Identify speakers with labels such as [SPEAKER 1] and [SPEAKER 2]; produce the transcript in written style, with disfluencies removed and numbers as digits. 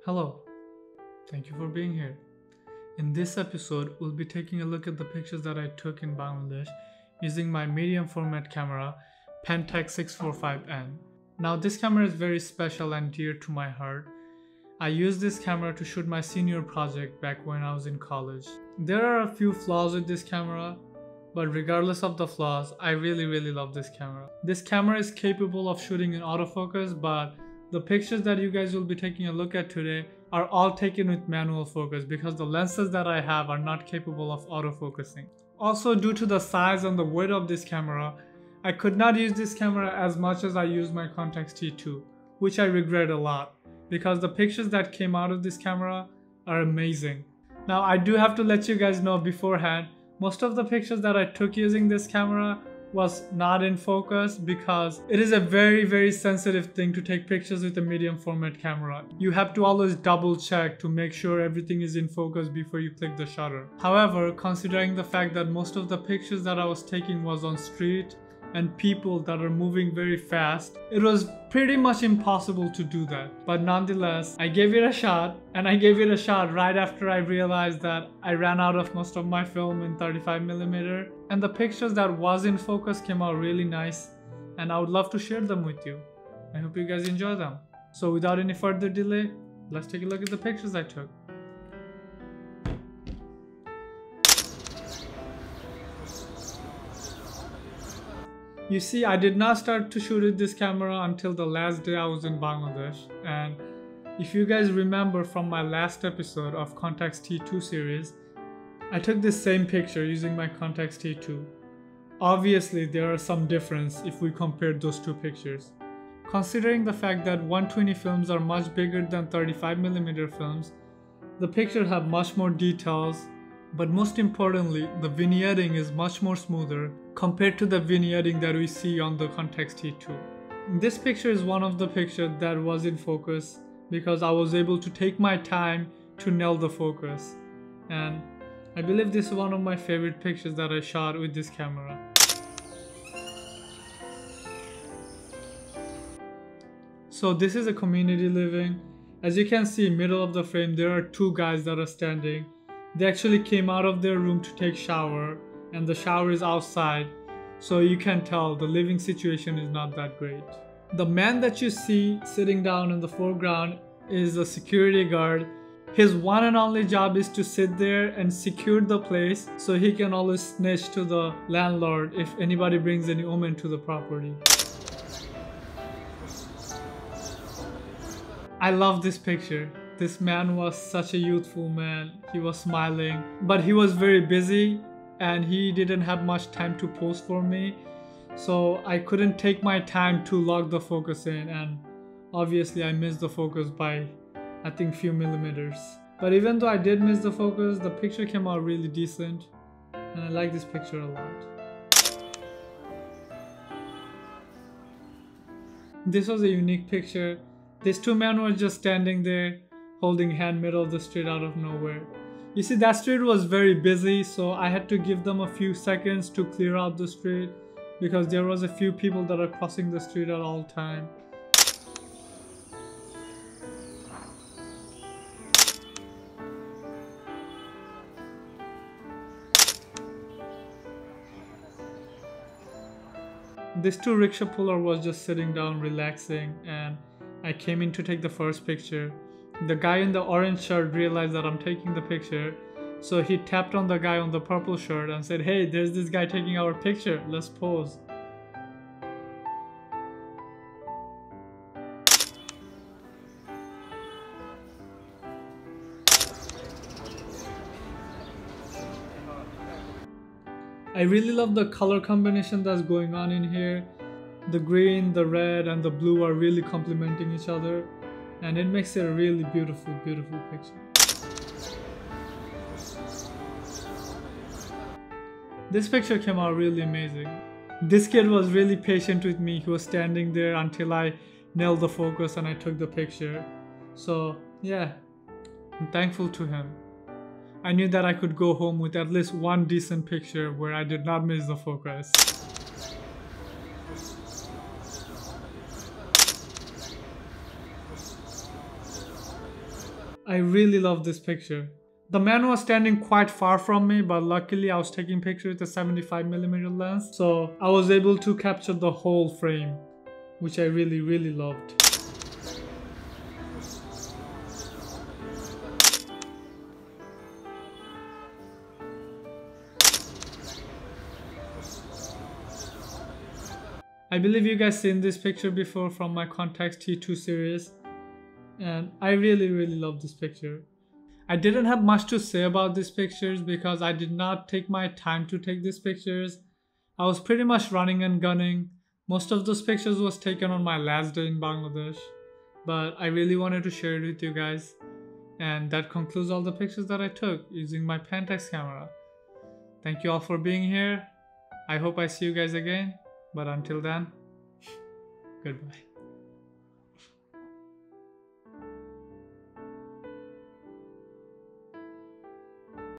[SPEAKER 1] Hello, thank you for being here. In this episode, we'll be taking a look at the pictures that I took in Bangladesh using my medium format camera, Pentax 645N. Now this camera is very special and dear to my heart. I used this camera to shoot my senior project back when I was in college. There are a few flaws with this camera, but regardless of the flaws, I really love this camera. This camera is capable of shooting in autofocus, but the pictures that you guys will be taking a look at today are all taken with manual focus because the lenses that I have are not capable of autofocusing. Also, due to the size and the weight of this camera, I could not use this camera as much as I used my Pentax T2, which I regret a lot because the pictures that came out of this camera are amazing. Now I do have to let you guys know beforehand, most of the pictures that I took using this camera was not in focus because it is a very sensitive thing to take pictures with a medium format camera. You have to always double check to make sure everything is in focus before you click the shutter. However, considering the fact that most of the pictures that I was taking was on street and people that are moving very fast, it was pretty much impossible to do that. But nonetheless, I gave it a shot, and I gave it a shot right after I realized that I ran out of most of my film in 35mm, and the pictures that was in focus came out really nice, and I would love to share them with you. I hope you guys enjoy them. So without any further delay, let's take a look at the pictures I took. You see, I did not start to shoot with this camera until the last day I was in Bangladesh, and if you guys remember from my last episode of Pentax T2 series, I took this same picture using my Pentax T2. Obviously, there are some difference if we compare those two pictures. Considering the fact that 120 films are much bigger than 35mm films, the pictures have much more details, but most importantly, the vignetting is much more smoother compared to the vignetting that we see on the Pentax T2. This picture is one of the pictures that was in focus because I was able to take my time to nail the focus, and I believe this is one of my favorite pictures that I shot with this camera. So this is a community living. As you can see, middle of the frame there are two guys that are standing. They actually came out of their room to take shower, and the shower is outside, so you can tell the living situation is not that great. The man that you see sitting down in the foreground is a security guard. His one and only job is to sit there and secure the place so he can always snitch to the landlord if anybody brings any woman to the property. I love this picture. This man was such a youthful man. He was smiling, but he was very busy and he didn't have much time to pose for me. So I couldn't take my time to lock the focus in, and obviously I missed the focus by I think few millimeters. But even though I did miss the focus, the picture came out really decent and I like this picture a lot. This was a unique picture. These two men were just standing there holding hand middle of the street out of nowhere. You see, that street was very busy, so I had to give them a few seconds to clear out the street because there was a few people that are crossing the street at all time. This two rickshaw puller was just sitting down relaxing, and I came in to take the first picture. The guy in the orange shirt realized that I'm taking the picture, so he tapped on the guy on the purple shirt and said, "Hey, there's this guy taking our picture, let's pose." I really love the color combination that's going on in here. The green, the red, and the blue are really complementing each other, and it makes it a really beautiful picture. This picture came out really amazing. This kid was really patient with me. He was standing there until I nailed the focus and I took the picture. So yeah, I'm thankful to him. I knew that I could go home with at least one decent picture where I did not miss the focus. I really love this picture. The man was standing quite far from me, but luckily I was taking picture with a 75mm lens, so I was able to capture the whole frame, which I really loved. I believe you guys seen this picture before from my Pentax T2 series, and I really love this picture. I didn't have much to say about these pictures because I did not take my time to take these pictures. I was pretty much running and gunning. Most of those pictures was taken on my last day in Bangladesh, but I really wanted to share it with you guys. And that concludes all the pictures that I took using my Pentax camera. Thank you all for being here. I hope I see you guys again, but until then, goodbye.